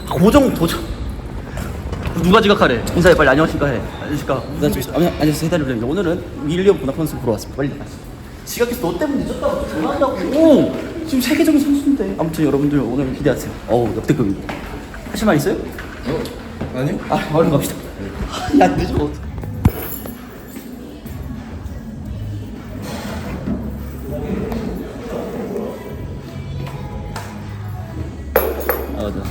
고정 도전. 누가 지각하래? 인사해 빨리. 안녕하십니까 해. 안녕하십니까. 안녕하세요. 해달라고. 오늘은 윌리엄 보나펀스 보러 왔습니다. 빨리. 지각해서 너 때문에 늦었다고 전화한다고. 오, 지금 세계적인 선수인데. 아무튼 여러분들 오늘 기대하세요. 역대급입니다. 하실 말 있어요? 아니요? 얼른 갑시다. 야 늦어. 맞아.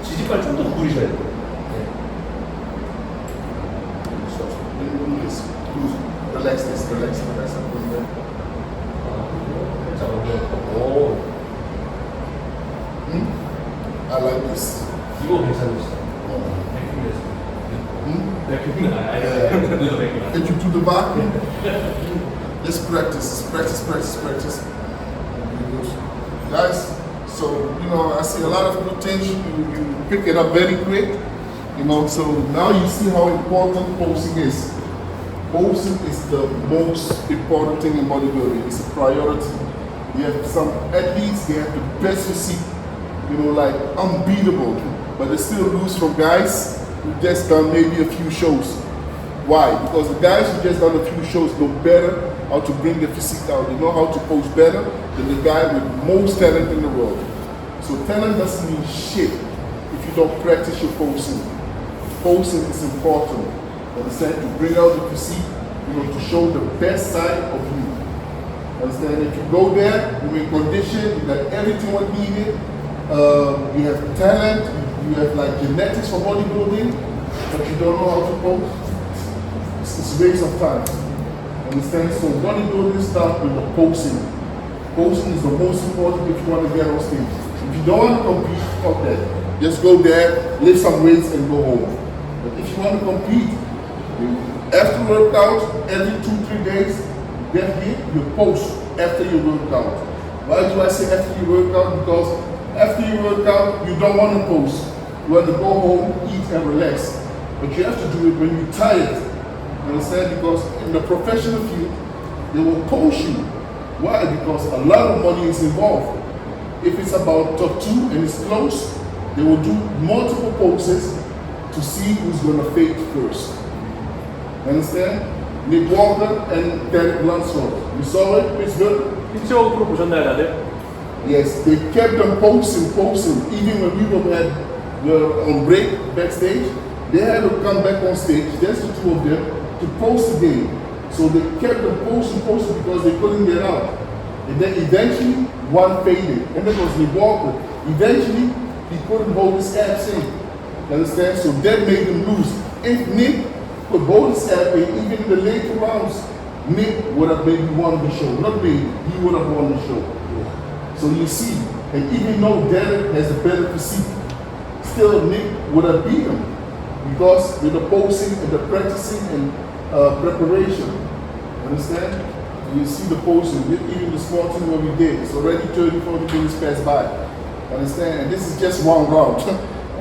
지지발 좀 더 구부리셔야 돼요. Relax this, relax. 자, 오, I like this. 이거 괜찮으시다. 백큐는 아니에요. Can you do the back? Let's practice. Practice. Guys, so I see a lot of good things. You pick it up very quick. So now you see how important posing is. Posing is the most important thing in bodybuilding. It's a priority. You have some athletes, they have the best physique, like unbeatable, but they still lose from guys who just done maybe a few shows. Why? Because the guys who just done a few shows know better how to bring the physique out. They know how to pose better than the guy with most talent in the world. So talent doesn't mean shit if you don't practice your posing. Posing is important. Understand? To bring out the physique, to show the best side of you. Understand? If you go there, you in condition, you got everything what needed. You have talent, you have like genetics for bodybuilding, but you don't know how to pose. It's a waste of time. Understand? So bodybuilding starts with the posing. Posing is the most important if you want to get on stage. If you don't want to compete, fuck that. Just go there, lift some weights and go home. But if you want to compete, after workout, every 2-3 days, get hit, you post after your workout. Why do I say after your workout? Because after you work out, you don't want to post. You want to go home, eat and relax. But you have to do it when you're tired. You understand? Because in the professional field, they will post you. Why? Because a lot of money is involved. If it's about top 2 and it's close, they will do multiple poses to see who's going to fade first. You understand? Nick Walker and Derek Lunsford. You saw it? It's good? 피치워크로 보셨나요, 다들? Yes, they kept them posing. Even when we were on break backstage, they had to come back on stage, just the two of them, to post again. So they kept them posing because they couldn't get out. And then eventually, one faded. And that was Nick Walker. Eventually, he couldn't hold his abs in. You understand? So that made him lose. If Nick could hold his abs in, even in the later rounds, Nick would have maybe won the show. Not maybe, he would have won the show. So you see, and even though Derek has a better physique, still Nick would have beat him because with the posing and the practicing and preparation. Understand? You see the posing, even the small thing what we did. It's already 30-40 minutes passed by. Understand? And this is just one round.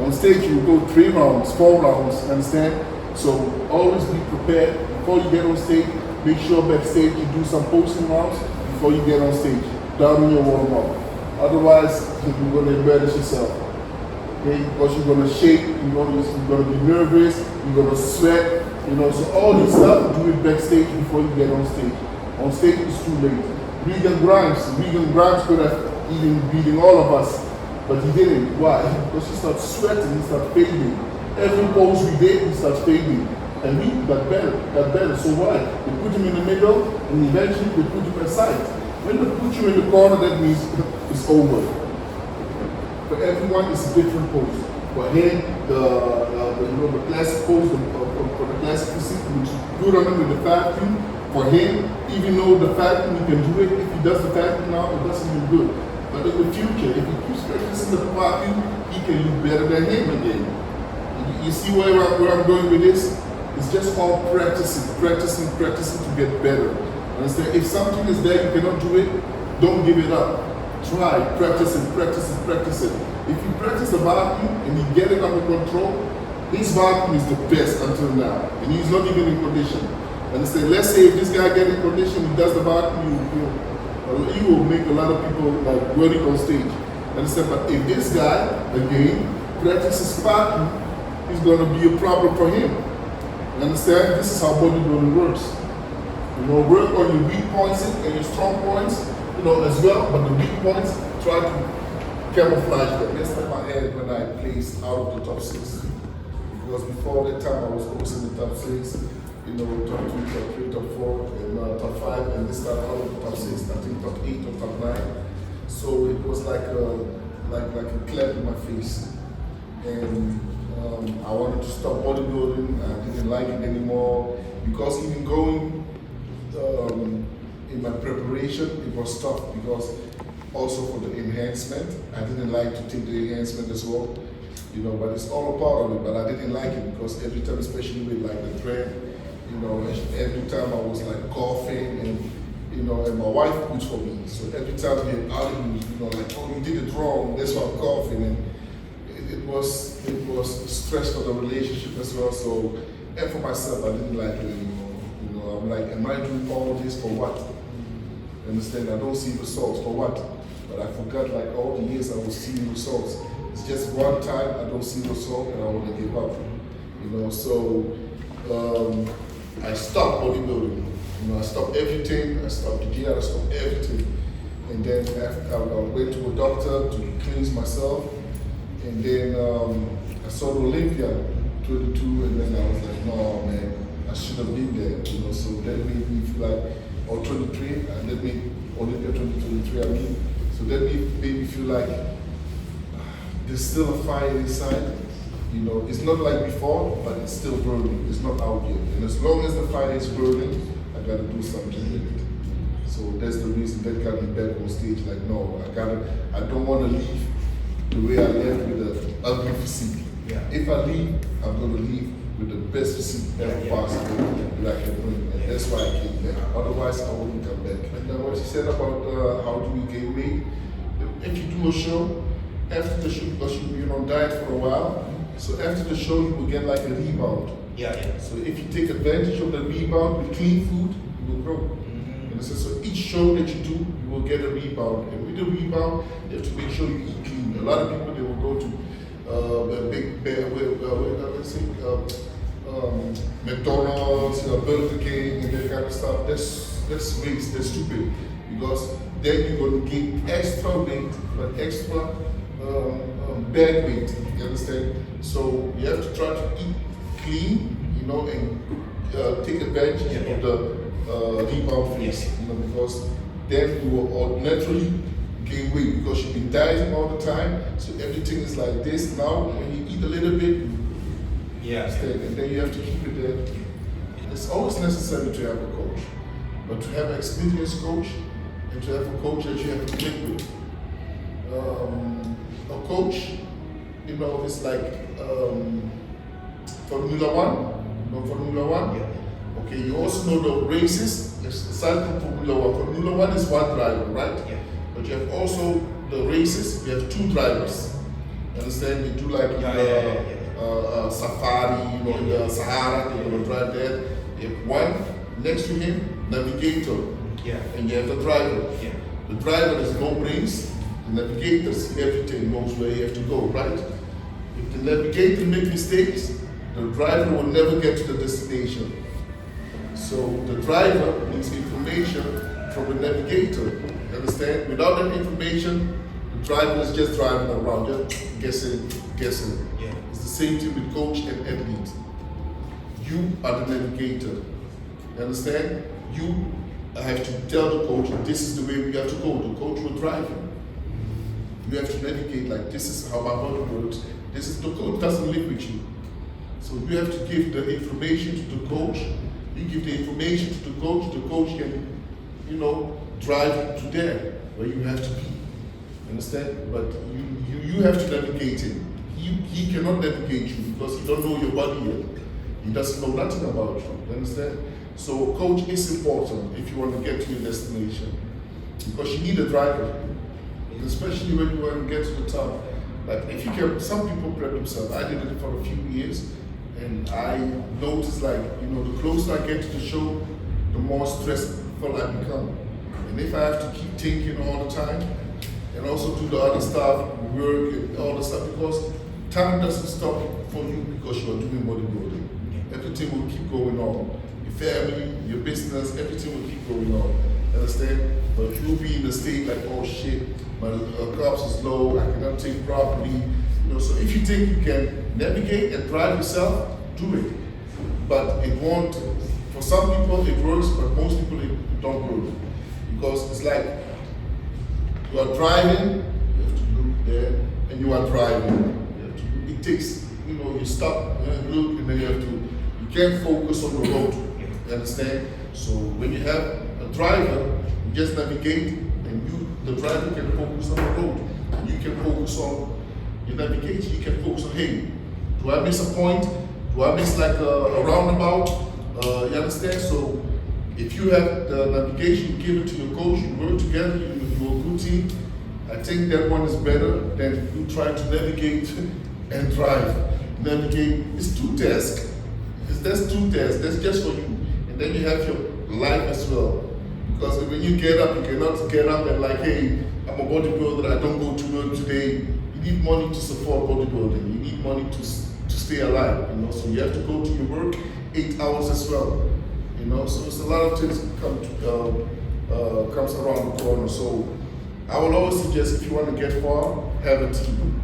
On stage you go 3 rounds, 4 rounds. Understand? So always be prepared before you get on stage. Make sure backstage you do some posting rounds before you get on stage. Down in your warm up. Otherwise, you're going to embarrass yourself. Okay, because you're gonna shake, you're gonna be nervous, you're gonna sweat, so all this stuff, do it backstage before you get on stage. On stage it's too late. Regan Grimes could have even beating all of us, but he didn't. Why? Because he started sweating, he started fading. Every pose we did, he started fading. And we got better. So why? They put him in the middle, and eventually they put him aside. When they put you in the corner, that means it's over. For everyone, it's a different pose. For him, the classic pose, for the classic physique, which is good on him with the vacuum. For him, even though the vacuum, he can do it. If he does the vacuum now, it doesn't look good. But in the future, if he keeps practicing the vacuum, he can look better than him again. You see where I'm going with this? It's just all practicing to get better. Understand? If something is there, you cannot do it, don't give it up. Try, practice it. If you practice the vacuum and you get it under control, his vacuum is the best until now. And he's not even in condition. Understand? Let's say if this guy gets in condition, he does the vacuum, you will make a lot of people like worried on stage. Understand? But if this guy, again, practices vacuum, it's going to be a problem for him. You understand? This is how bodybuilding works. Work on your weak points and your strong points, as well, but the weak points, try to camouflage them. That's what I had when I placed out of the top 6. Because before that time, I was always in the top 6, top 2, top 3, top 4, and top 5, and this time out of the top 6, I think top 8 or top 9. So it was like a clap in my face. And I wanted to stop bodybuilding. I didn't like it anymore because even going in my preparation, it was tough because also for the enhancement, I didn't like to take the enhancement as well, but it's all a part of it. But I didn't like it because every time, especially with like the trend, every time I was like coughing and my wife puts for me. So every time we had arguments, like, oh, you did it wrong, that's why I'm coughing. And it was stress for the relationship as well. So, and for myself, I didn't like it anymore. I'm like, am I doing all this for what? Understand? I don't see results for what? But I forgot like all the years I was seeing results. It's just one time I don't see results and I want to give up. So I stopped bodybuilding. I stopped everything. I stopped the gym. I stopped everything. And then after I went to a doctor to cleanse myself. And then I saw the Olympia 22, and then I was like, no, man, I should have been there, So that made me feel like, or 23, and that made Olympia 2023, So that made me feel like there's still a fire inside. It's not like before, but it's still burning. It's not out yet. And as long as the fire is burning, I gotta do something with it. So that's the reason that got me back on stage. Like, no, I don't want to leave the way I left with the ugly physique. Yeah. If I leave, I'm going to leave with the best physique ever possible that I can bring. And that's why I came back. Otherwise, I wouldn't come back. And what you said about how do we gain weight, if you do a show, after the show, because you've been on diet for a while, so after the show, you will get like a rebound. Yeah. So if you take advantage of the rebound with clean food, you will grow. And so each show that you do, you will get a rebound. And with the rebound, you have to make sure you eat clean. A lot of people, they will go to McDonald's, Burger King, and that kind of stuff. That's waste, that's stupid. Because then you're going to gain extra weight, but extra bad weight. You understand? So you have to try to eat clean, and take advantage of the rebound phase. Because then you will naturally gain weight because you've been dieting all the time, so everything is like this. Now, when you eat a little bit, and then you have to keep it there. It's always necessary to have a coach, but to have an experienced coach and to have a coach that you have to click with. A coach, it's like Formula One. Formula One. Okay, you also know the races. Aside from Formula One, Formula One is one driver, right? Yeah. But you have also the races, you have two drivers. Understand? You do like safari, in the Sahara, you're gonna drive there. You have one next to him, navigator. Yeah. And you have the driver. Yeah. The driver has no brains, the navigator sees everything, knows where you have to go, right? If the navigator make mistakes, the driver will never get to the destination. So the driver needs information from the navigator. You understand? Without that information, the driver is just driving around, just guessing. Yeah. It's the same thing with coach and athlete. You are the navigator. You understand? You have to tell the coach, this is the way we have to go. The coach will drive you. You have to navigate like, this is how my body works. This is, the coach doesn't live with you. So you have to give the information to the coach. You give the information to the coach can, drive you to there where you have to be. Understand? But you have to navigate him. He cannot navigate you because he don't know your body yet. He doesn't know nothing about you. Understand? So coach is important if you want to get to your destination. Because you need a driver. Especially when you want to get to the top. Like if you can, some people prep themselves. I did it for a few years. And I noticed the closer I get to the show, the more stressful I become. And if I have to keep thinking all the time, and also do the other stuff, work and all the stuff, because time doesn't stop for you because you are doing bodybuilding. Everything will keep going on. Your family, your business, everything will keep going on. Understand? But you'll be in a state like, oh shit, my carbs is low, I cannot think properly. So if you think you can navigate and drive yourself, do it. But it won't, for some people it works, but most people it don't work. Because it's like, you are driving, you have to look there, and you are driving. It takes, you stop and look, and then you can't focus on the road. You understand? So when you have a driver, you just navigate, and the driver can focus on the road. You can focus on your navigation, you can focus on, hey, do I miss a point? Do I miss like a roundabout? You understand? So if you have the navigation, you give it to your coach, you work together, you're a good team, I think that one is better than you try to navigate and drive. Navigate is two tasks. That's two tasks, that's just for you. And then you have your life as well. Because when you get up, you cannot get up and like, hey, I'm a bodybuilder, I don't go to work today. You need money to support bodybuilding. You need money to stay alive. So you have to go to your work 8 hours as well. So it's a lot of things comes around the corner. So I will always suggest if you want to get far, have a team.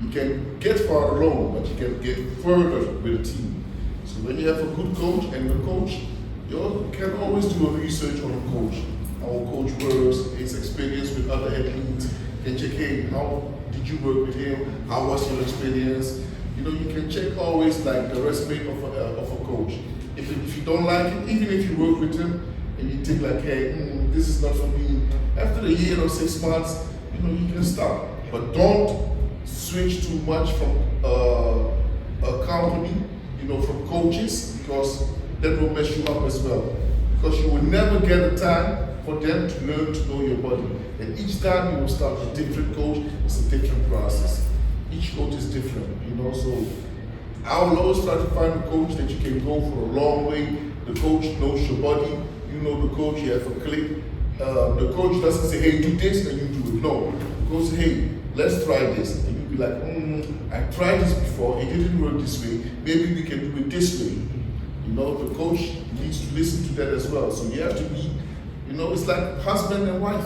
You can get far alone, but you can get further with a team. So when you have a good coach and the coach, you can always do a research on a coach. How a coach works, his experience with other athletes, and check, hey, how did you work with him? How was your experience? You can check always like the resume of a coach. If you don't like it, even if you work with him and you think like, hey, this is not for me. After a year or 6 months, you can stop. But don't switch too much from a company, from coaches, because that will mess you up as well. Because you will never get a time for them to learn to know your body. And each time you will start with a different coach, it's a different process. Each coach is different, so I will always try to find a coach that you can go for a long way. The coach knows your body, you know the coach, you have a click. The coach doesn't say, hey, do this, and you do it. No, the coach says, hey, let's try this. And you'll be like, I tried this before, it didn't work this way. Maybe we can do it this way. The coach needs to listen to that as well. So you have to be, it's like husband and wife.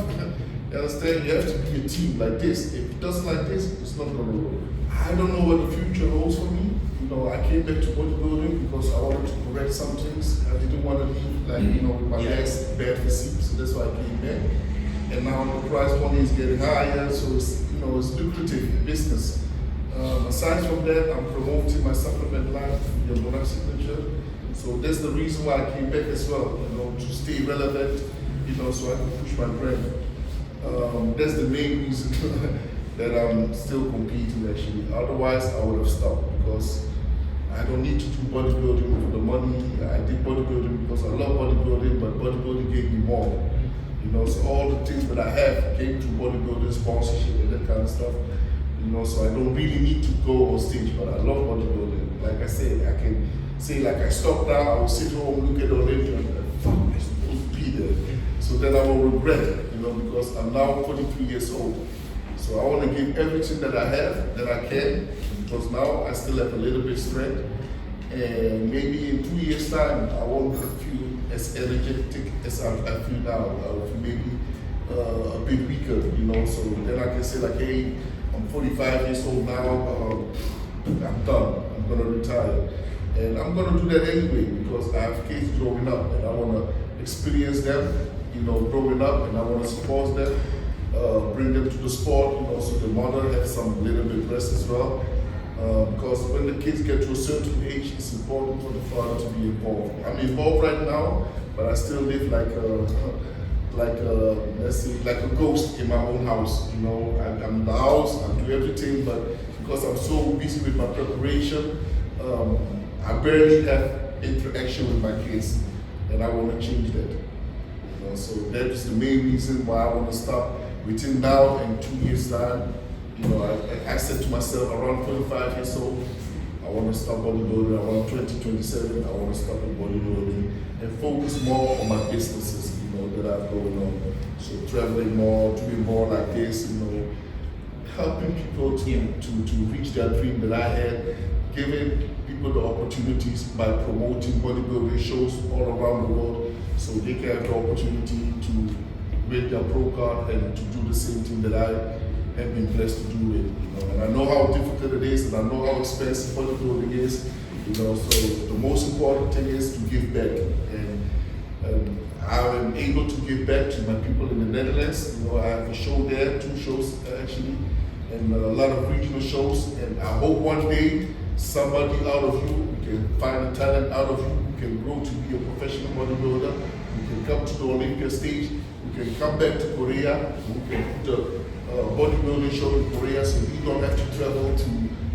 You understand? You have to be a team like this. If it doesn't like this, it's not going to work. I don't know what the future holds for me. I came back to bodybuilding because I wanted to correct some things. I didn't want to leave with my last bad physique, so that's why I came back. And now the prize money is getting higher, so it's it's lucrative business. Aside from that, I'm promoting my supplement line, the Monarch Signature. So that's the reason why I came back as well, to stay relevant, so I can push my brand. That's the main reason that I'm still competing actually. Otherwise, I would have stopped because I don't need to do bodybuilding for the money. I did bodybuilding because I love bodybuilding, but bodybuilding gave me more. So all the things that I have came through bodybuilding, sponsorship, and that kind of stuff. So I don't really need to go on stage, but I love bodybuilding. Like I said, I can say like I stopped now, I will sit home, look at the Olympia, and like, fuck, I'm supposed to be there. So then I will regret it, because I'm now 43 years old. So I want to give everything that I have, that I can, because now I still have a little bit strength, and maybe in 2 years' time I won't feel as energetic as I feel now. I will feel maybe a bit weaker, you know. So then I can say like, hey, I'm 45 years old now. I'm done. I'm gonna retire, and I'm gonna do that anyway because I have kids growing up, and I wanna experience them, you know, growing up, and I wanna support them, bring them to the sport, you know, so the mother has some little bit rest as well. Because when the kids get to a certain age, it's important for the father to be involved. I'm involved right now, but I still live let's say, like a ghost in my own house. You know, I'm in the house, I do everything, but because I'm so busy with my preparation, I barely have interaction with my kids, and I want to change that. You know, so that is the main reason why I want to stop within now and 2 years time. You know, I said to myself around 25 years old, I want to stop bodybuilding. Around 2027, I want to stop with bodybuilding and focus more on my businesses, you know, that I've going on. So traveling more, doing more like this, you know, helping people to reach their dream that I had, giving people the opportunities by promoting bodybuilding shows all around the world, so they can have the opportunity to make their pro card and to do the same thing that I have been blessed to do it, you know. And I know how difficult it is, and I know how expensive bodybuilding is, you know. So the most important thing is to give back, and I am able to give back to my people in the Netherlands. You know, I have a show there, 2 shows actually, and a lot of regional shows. And I hope one day somebody out of you can find a talent out of you who can grow to be a professional bodybuilder, who can come to the Olympia stage, who can come back to Korea, who can put a bodybuilding show in Korea, so you don't have to travel to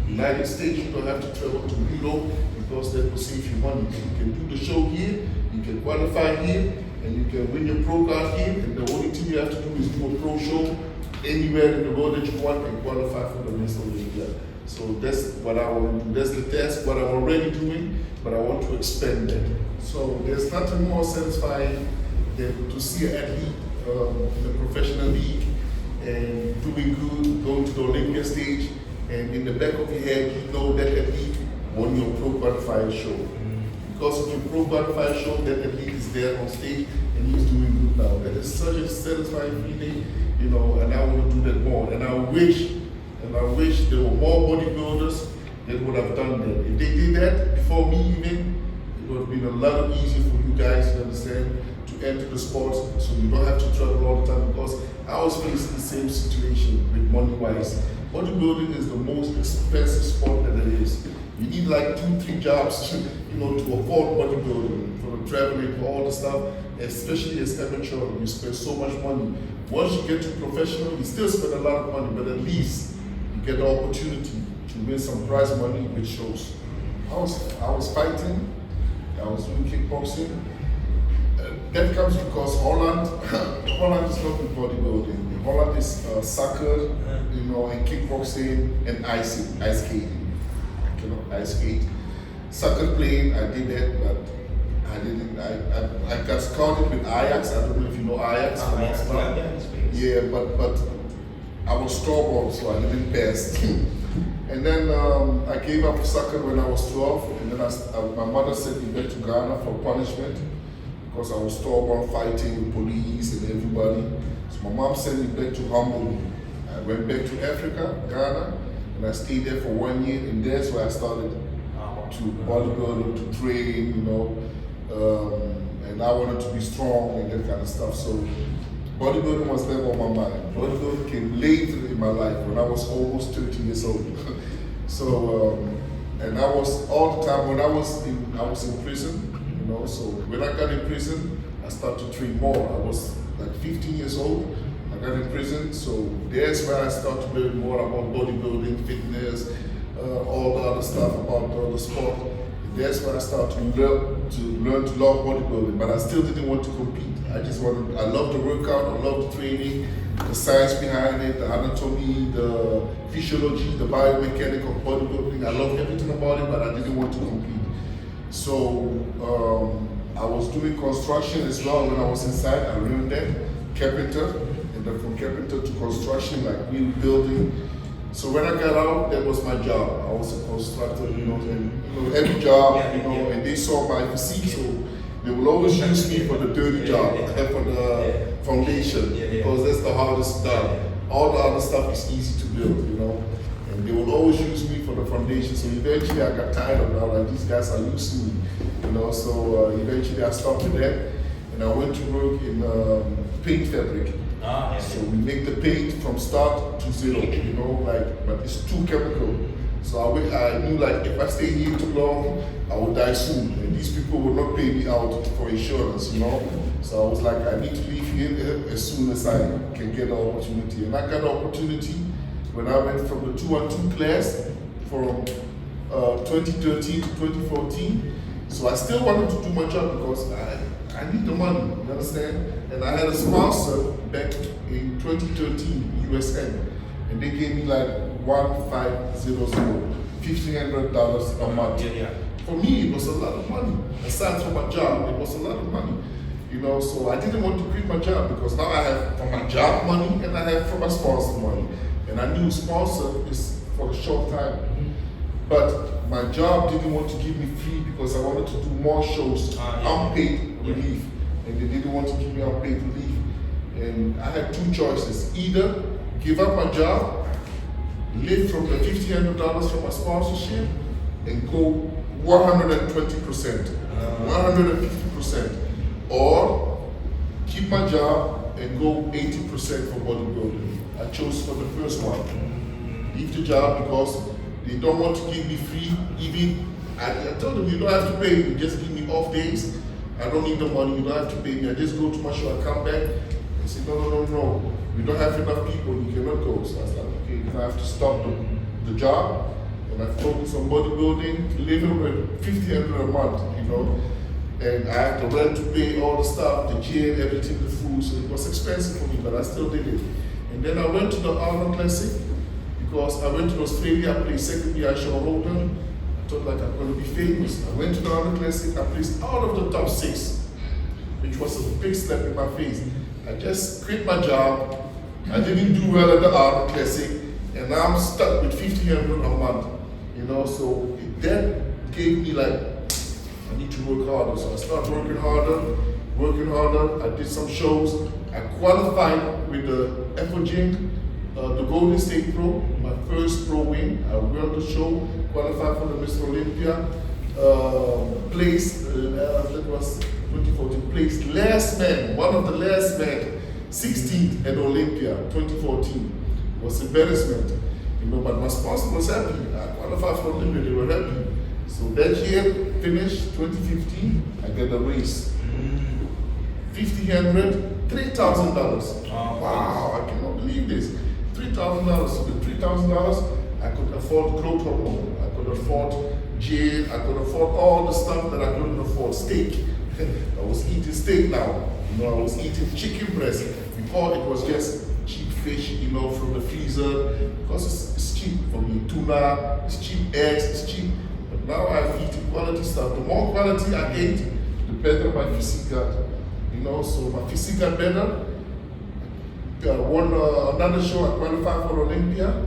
United States, you don't have to travel to Europe, because that will save you money. You can do the show here, you can qualify here, and you can win your pro card here, and the only thing you have to do is do a pro show anywhere in the world that you want and qualify for the Mr. Olympia. So that's what I want to do. That's the test, what I'm already doing, but I want to expand that. So there's nothing more satisfying than to see an athlete in the professional league and doing good, going to the Olympia stage, and in the back of your head, you know that athlete won your pro qualifier show. Because of your pro qualifier show, that athlete is there on stage and he's doing good now. That is such a satisfying feeling, you know, and I want to do that more. And I wish there were more bodybuilders that would have done that. If they did that before me even, it would have been a lot easier for you guys to understand, to enter the sport, so you don't have to travel all the time, because I was facing the same situation with money-wise. Bodybuilding is the most expensive sport that there is. You need like 2-3 jobs, you know, to afford bodybuilding, for the traveling, for all the stuff. Especially as amateur, you spend so much money. Once you get to professional, you still spend a lot of money, but at least you get the opportunity to win some prize money, which shows. I was fighting, I was doing kickboxing. That comes because Holland is not with bodybuilding. In Holland is soccer, you know, and kickboxing and ice skating. You know, ice skate. Soccer playing, I did that, but I didn't. I got scouted with Ajax. I don't know if you know Ajax. Yeah, but I was strawborn, so I didn't pass. And then I gave up soccer when I was 12, and then my mother sent me back to Ghana for punishment, because I was stubborn, fighting with police and everybody. So my mom sent me back to Hamburg. I went back to Africa, Ghana, and I stayed there for 1 year, and that's where I started to bodybuild, to train, you know, and I wanted to be strong and that kind of stuff. So bodybuilding was never on my mind. Bodybuilding came later in my life when I was almost 30 years old. So, and I was all the time when I was in prison. You know, so when I got in prison, I started to train more. I was like 15 years old. I got in prison, so that's where I started to learn more about bodybuilding, fitness, all the other stuff about the sport. That's where I started to learn to love bodybuilding. But I still didn't want to compete. I love the workout, I love the training, the science behind it, the anatomy, the physiology, the biomechanics of bodybuilding. I love everything about it, but I didn't want to compete. So I was doing construction as well when I was inside. I learned that, carpenter, and then from carpenter to construction, like rebuilding, So when I got out, that was my job. I was a constructor, you know, and every job, and they saw my physique, so they will always use me for the dirty job and for the foundation because that's the hardest job. All the other stuff is easy to build, you know. And they will always use me for the foundation. So eventually I got tired of that. Like these guys are used to me, you know. So eventually I stopped with that, and I went to work in paint fabric. So we make the paint from start to zero, you know, like, but it's too chemical. So I knew like if I stay here too long, I would die soon. And these people would not pay me out for insurance, you know. So I was like, I need to leave here as soon as I can get the opportunity. And I got the opportunity when I went from the 212 class from 2013 to 2014. So I still wanted to do my job because I need the money, you understand? And I had a sponsor back in 2013, USN, and they gave me like $1,500, $1,500 a month. For me, it was a lot of money. Aside from my job, it was a lot of money. You know, so I didn't want to quit my job because now I have for my job money and I have for my sponsor money. And I knew sponsor is for a short time. But my job didn't want to give me free because I wanted to do more shows, unpaid relief. And they didn't want to give me unpaid relief. And I had two choices. Either give up my job, live from the $1,500 from my sponsorship, and go 120%, 150%. Or keep my job and go 80% for bodybuilding. I chose for the first one. Leave the job because they don't want to give me free. Even I told them, you don't have to pay me, just give me off days. I don't need the money, you don't have to pay me. I just go to my show, I come back and say, no. We don't have enough people, you cannot go. So I was like, okay, then I have to stop the job and I focus on bodybuilding, living with $1,500 a month, you know. And I had to rent to pay all the stuff, the gym, everything, the food. So it was expensive for me, but I still did it. And then I went to the Arnold Classic because I went to Australia, I placed second year at Sean Holden. I thought like I'm going to be famous. I went to the Arnold Classic, I placed out of the top 6, which was a big slap in my face. I just quit my job. I didn't do well at the Arnold Classic, and now I'm stuck with $1,500 a month. You know, so that gave me like, I need to work harder. So I started working harder. I did some shows. I qualified with the FOGym, the Golden State Pro, my first pro win. I won the show, qualified for the Mr. Olympia, placed, that was 2014, placed last man, one of the last men, 16th at Olympia, 2014. Was embarrassment, you know, but my sponsor was happy. I qualified for Olympia, they were happy. So that year, finished 2015, I got a raise. $1,500, $3,000. Wow, I cannot believe this. $3,000. So the $3,000, I could afford growth hormone. I could afford gym. I could afford all the stuff that I couldn't afford. Steak. I was eating steak now. You know, I was eating chicken breast. Before it was just cheap fish, you know, from the freezer. Because it's cheap for me. Tuna, it's cheap eggs, it's cheap. But now I'm eating quality stuff. The more quality I ate, the better my physique got. You know, so my physique got better. I won another show, I qualified for Olympia.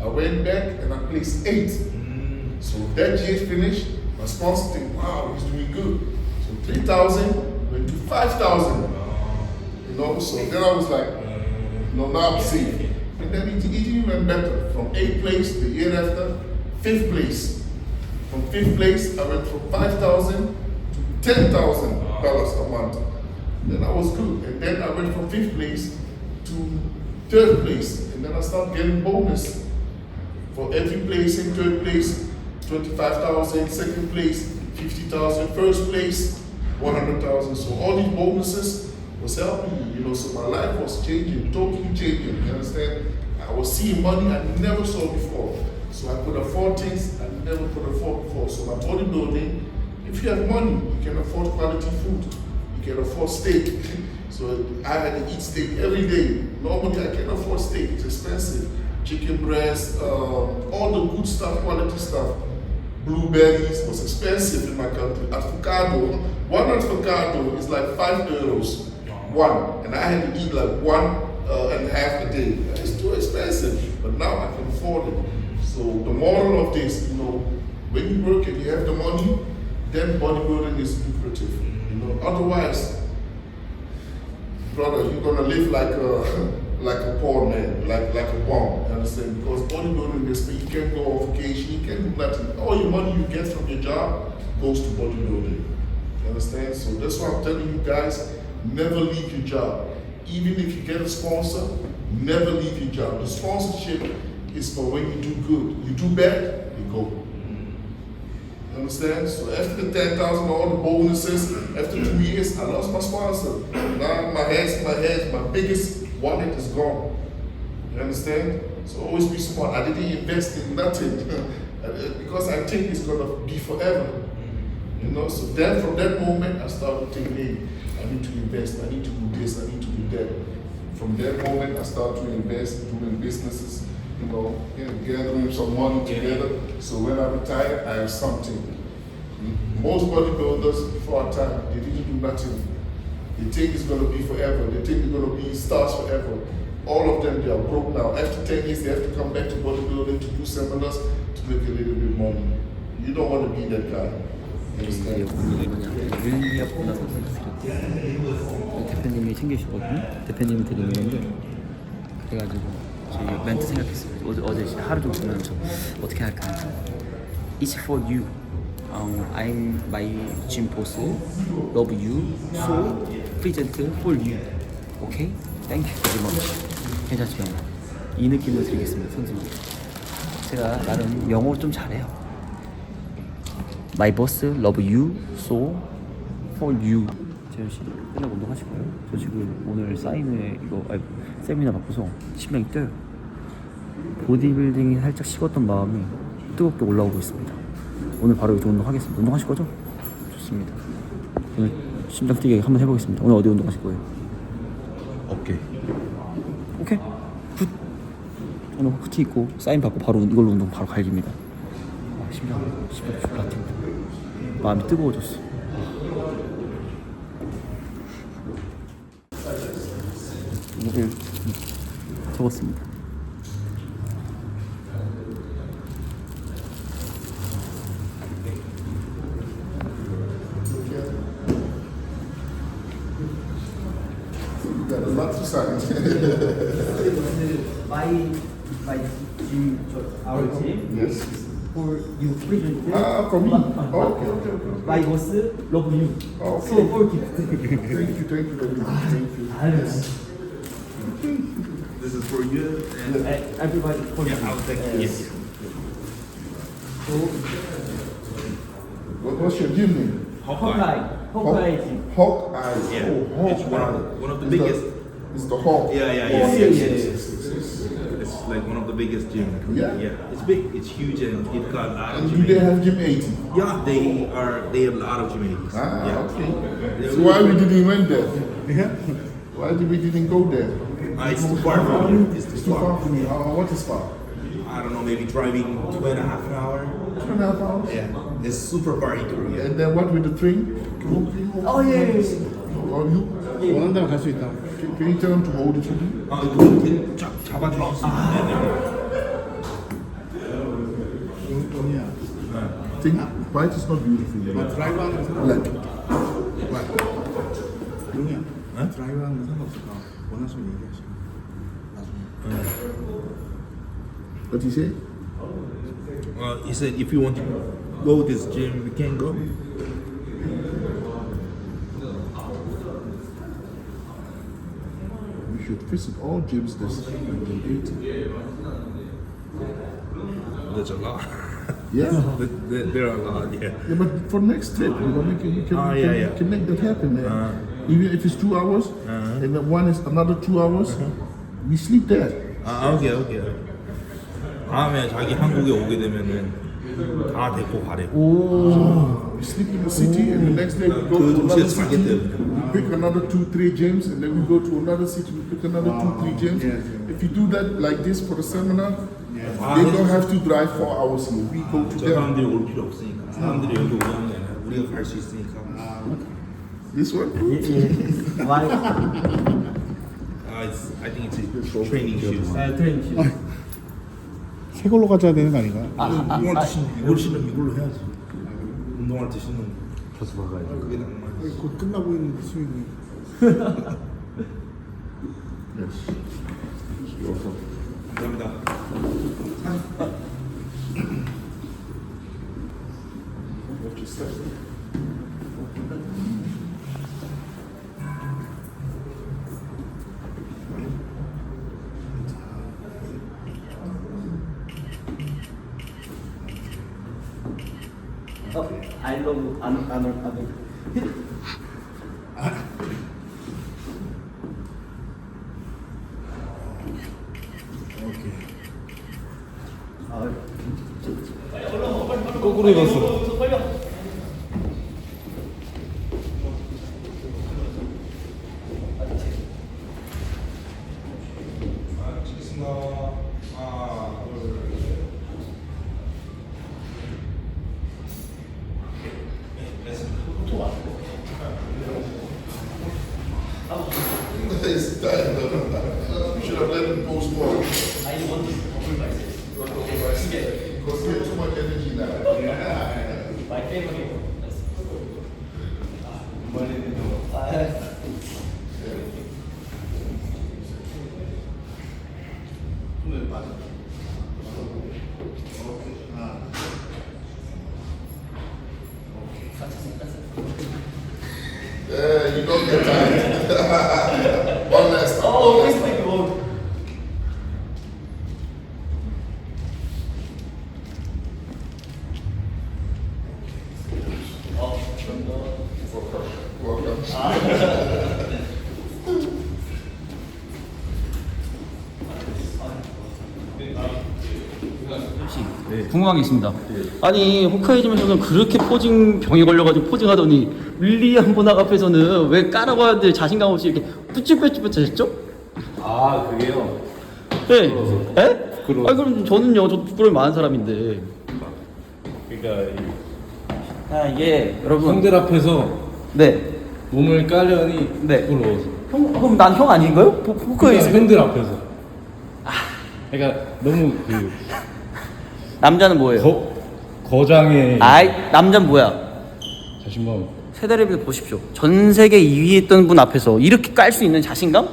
I went back and I placed 8th. So that year finished, my sponsor think, wow, he's doing good. So 3,000 went to 5,000. You know, so then I was like, no, now I'm safe. And then it even went better. From 8th place the year after, 5th place. From 5th place, I went from 5,000 to $10,000 a month. Then I was good. And then I went from 5th place to 3rd place. And then I started getting bonus. For every place in 3rd place, 25,000, 2nd place, 50,000, 1st place, 100,000. So all these bonuses was helping me, you know, so my life was changing, totally changing, you understand? I was seeing money I never saw before. So I could afford things I never could afford before. So my bodybuilding, if you have money, you can afford quality food. You can afford steak. So I had to eat steak every day. Normally I can't afford steak, it's expensive. Chicken breast, all the good stuff, quality stuff. Blueberries was expensive in my country. Avocado, one avocado is like €5. One, and I had to eat like 1.5 a day. It's too expensive, but now I can afford important. So the moral of this, you know, when you work and you have the money, then bodybuilding is lucrative. You know, otherwise, brother, you're gonna live like a poor man, like a bum. You understand? Because bodybuilding is you can't go on vacation, you can't do nothing. All your money you get from your job goes to bodybuilding. You understand? So that's why I'm telling you guys, never leave your job. Even if you get a sponsor, never leave your job. The sponsorship is for when you do good. You do bad, you go. You understand? So after the 10,000, all the bonuses, after 2 years, I lost my sponsor. Now my biggest wallet is gone. You understand? So always be smart. I didn't invest in nothing because I think it's gonna be forever. You know, so then from that moment I started thinking, hey, I need to invest, I need to do this, I need to do that. From that moment I started to invest, doing businesses, you know, gathering some money together. So when I retire, I have something. Most bodybuilders before our time, they didn't do nothing. They think it's gonna be forever, they think they're gonna be stars forever. All of them, they are broke now. After 10 years, they have to come back to bodybuilding to do seminars to make a little bit money. You don't want to be that guy. 이게 오늘 뭐냐 윌리엄 보나 선수 드렸고 대표님이 챙겨주셨거든요. 대표님이 드리는 건데 그래가지고 저희 멘트 생각했어요. 어제 하루 종일 보면서 어떻게 할까. It's for you. I'm my gym boss. Love you. So present for you. Okay? Thank you very much. 괜찮죠? 이 느낌으로 드리겠습니다, 선생님. 제가 나름 영어 좀 잘해요. My boss love you, so for you. 재현 씨 끝나고 운동하실 거예요? 저 지금 오늘 사인회 이거 세미나 받고서 심장이 뛰어요. 보디빌딩이 살짝 식었던 마음이 뜨겁게 올라오고 있습니다. 오늘 바로 이제 운동하겠습니다. 운동하실 거죠? 좋습니다. 오늘 심장 뛰게 한번 해보겠습니다. 오늘 어디 운동하실 거예요? 어깨. 오케이. 굿. 오늘 후티 입고 사인 받고 바로 이걸로 운동 바로 갈깁니다. 심장 졸라 뛴다. 마음이 뜨거워졌어. 이거를 적었습니다. You got a lot to sign. My gym, our gym. Yes. For you present. For me. Okay. My boss love you. Okay. So for you. Thank you very much. Thank you. This is for you. And Everybody for you. I'll take it. Yes. What's your gym name? Hawkeye gym. Hawkeye. Yeah. Oh, It's one of the biggest. It's the Hawk. Yeah. Yes. It's like one of the biggest gym. Yeah? It's big. It's huge, and it got a lot of And gym. do they have gym 80? Yeah, they have a lot of gym 80s. Yeah. Okay. So why we didn't went there? Yeah. Why did we didn't go there? It's too far from here. It's It's too too far far. from me. What is far? I don't know, maybe driving 2.5 an hour. 2.5 hours? Yeah. It's super far in Korea. And then what with the train? Oh, yeah. Or you? 원하는 대로 갈 수 있다. Can you tell them to hold it for me? 이거 잡아주실 수 있나요? Think white is not beautiful. You know? 드라이브 하는 거 Black. 용이야. 드라이브 하는 거 상관없을까? 원하시면 얘기하시고 나중에. What you say? He said if you want to go this gym, we can go. We should visit all gyms that's 80. There's a lot. Yeah. There are a lot, yeah. Yeah, but for next trip, you know, we can make that happen there. Even if it's 2 hours, and then one is another 2 hours, we sleep there. 오케이. 다음에 자기 한국에 오게 되면은 다 데리고 가래. Oh, we sleep in the city, and the next day we go to another 도시에서 city. 자겠대. We pick another 2-3 gyms, and then we go to another city. We pick another 2-3 gyms. If you do that like this for the seminar, they don't have to drive 4 hours here. We go to 저 them. 사람들이 올 필요 없으니까. 사람들이 여기 오면 우리가 갈 수 있으니까. This one? Why? I think it's training shoes. 트레이닝 시. 새 걸로 가져야 되는 거 아닌가? 운동할 때 신는 이걸 신으면 이걸로 해야지. 운동할 때 신는 교수 박아야지. 그게 낭만. 곧 끝나고 있는데 스윙이. 감사합니다. I love 아놀. 거꾸로 입었어. It's done. You should have let him post more. Because he has too much energy now. Yeah, you don't get tired. One last time. 어, 웨스트 이거. Welcome. 궁금한 게 있습니다. 아니 호카이즘에서는 그렇게 포징 병이 걸려가지고 포징하더니 윌리엄 보낙 앞에서는 왜 까라고 하는데 자신감 없이 이렇게 뿌ጭ뿌ጭ뿌ጭ 하셨죠? 아 그게요. 네. 에? 아 그럼 저는요, 저 부끄러움이 많은 사람인데. 그러니까 아 이게 여러분. 형들 앞에서 네. 몸을 까려니 네. 부러워서. 형 그럼 난 형 아닌가요? 호카이즘. 형들 앞에서. 그러니까 너무 그 남자는 뭐예요? 거장의 아이 남자는 뭐야? 자신감. 세대레비를 보십시오. 전 세계 2위 했던 분 앞에서 이렇게 깔 수 있는 자신감?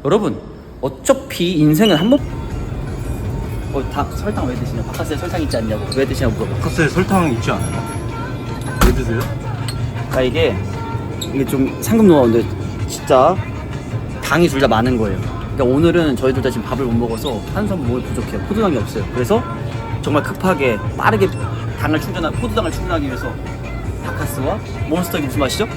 여러분 어차피 인생은 한 번. 설탕 왜 드시냐? 바카스에 설탕 있지 않냐고. 왜 드시냐고 물어봐. 바카스에 설탕 있지 않아요? 왜 드세요? 그러니까 이게 좀 상금 노하우인데 진짜 당이 둘 다 많은 거예요. 그러니까 오늘은 저희 둘 다 지금 밥을 못 먹어서 탄수화물 몸에 부족해요. 포도당이 없어요. 그래서 정말 급하게 빠르게 포도당을 충전하기 위해서 바카스와 몬스터 이게 무슨 맛이죠?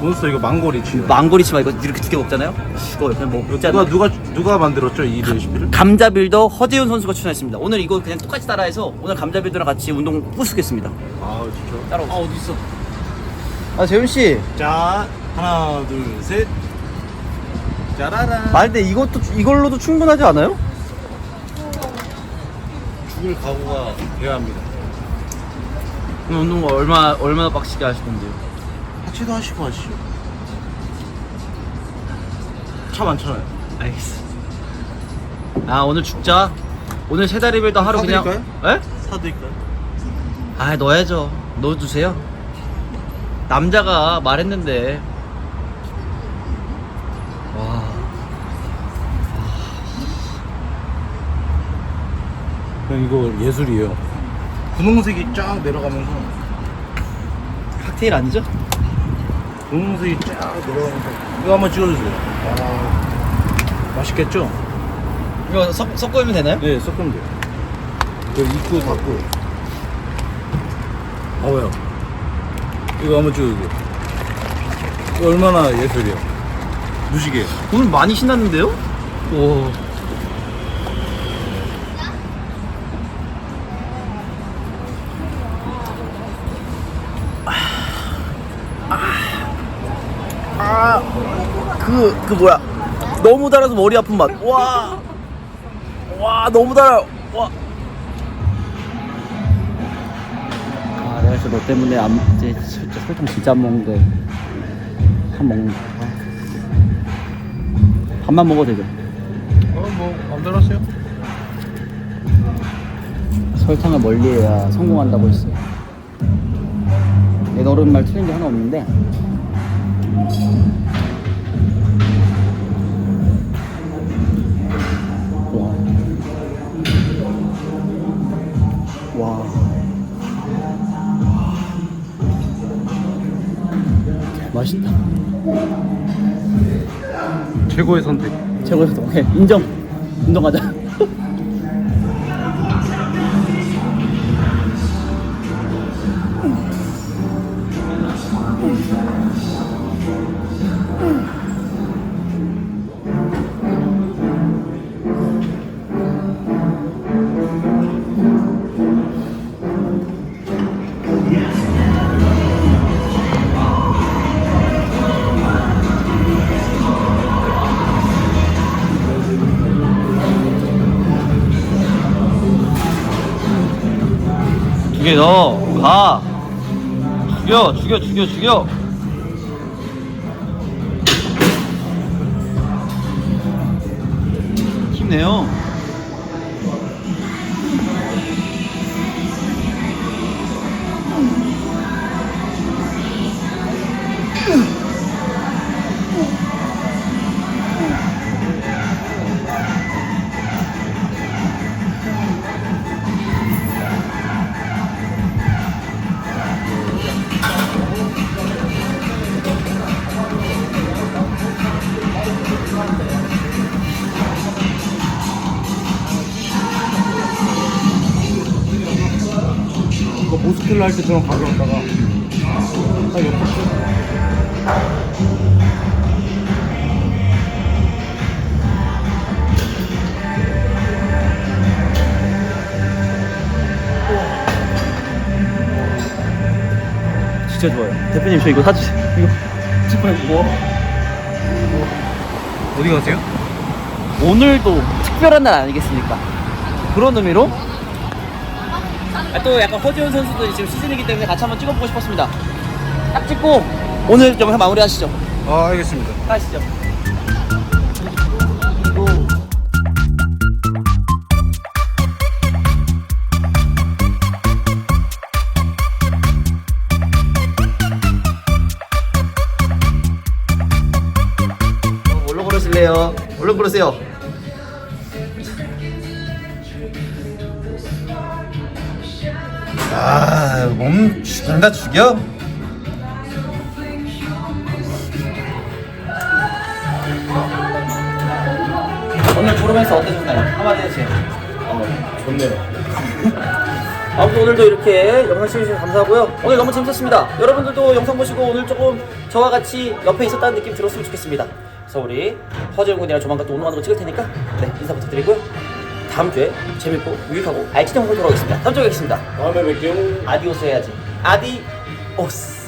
몬스터 이거 망고리치. 망고리치마 이거 이렇게 두 개 먹잖아요. 이거 그냥 뭐 먹지 않나? 누가 만들었죠 이 레시피를? 감자빌더 허재훈 선수가 추천했습니다. 오늘 이거 그냥 똑같이 따라해서 오늘 감자빌더랑 같이 운동 부수겠습니다. 아 진짜? 따라오세요. 아 어디 있어? 아 재훈 씨. 자 하나 둘 셋. 짜라란. 아 근데 이걸로도 충분하지 않아요? 죽을 각오가 돼야 합니다. 그럼 운동 얼마나 빡시게 하실 건데요? 하체도 하시고 하시죠. 차 많잖아요. 알겠어. 아 오늘 죽자. 오늘 세 다리 빌더 하루 그냥. 사드릴까요? 에? 사드릴까요? 아 넣어야죠. 넣어주세요. 남자가 말했는데. 와. 그냥 이거 예술이에요. 분홍색이 쫙 내려가면서 칵테일 아니죠? 분홍색이 쫙 내려가면서 이거 한번 찍어주세요. 아, 맛있겠죠? 이거 섞으면 되나요? 네, 섞으면 돼요. 그 입구 닫고. 왜요? 이거 한번 찍어주세요. 이거 얼마나 예술이에요. 무시게. 오늘 많이 신났는데요? 오. 그 뭐야? 너무 달아서 머리 아픈 맛. 와, 너무 달아요. 와. 아, 내가 진짜 너 때문에 이제 설탕 진짜 안 먹는데 한 먹는다. 밥만 먹어도 되죠. 뭐 마음대로 하세요. 설탕을 멀리해야 성공한다고 했어요. 내 어른 말 틀린 게 하나 없는데. 와. 맛있다. 최고의 선택. 최고였어. 오케이. 인정하자. 두개 넣어. 가. 죽여. 힘내요. 이거 모스킬러 할 때처럼 가져왔다가 딱 옆에 진짜 좋아요. 대표님 저 이거 사주세요. 이거 정말 뭐 어디 가세요? 오늘도 특별한 날 아니겠습니까? 그런 의미로 또 약간 허지훈 선수도 지금 시즌이기 때문에 같이 한번 찍어보고 싶었습니다. 딱 찍고 오늘 영상 마무리하시죠. 아 알겠습니다. 하시죠. 뭘로 고르실래요? 얼른 고르세요. 몸 죽인다 죽여? 오늘 고르면서 어떠셨나요? 한마디 해주세요. 좋네요. 아무튼 오늘도 이렇게 영상 시청해주셔서 감사하고요. 오늘 너무 재밌었습니다. 여러분들도 영상 보시고 오늘 조금 저와 같이 옆에 있었다는 느낌 들었으면 좋겠습니다. 그래서 우리 허재훈 군이랑 조만간 또 운동하는 거 찍을 테니까 네, 인사 부탁드리고요. 다음 주에 재밌고 유익하고 알찬 영상으로 돌아오겠습니다. 다음 주에 뵙겠습니다. 다음에 뵐게요. 아디오스 해야지. 아디오스.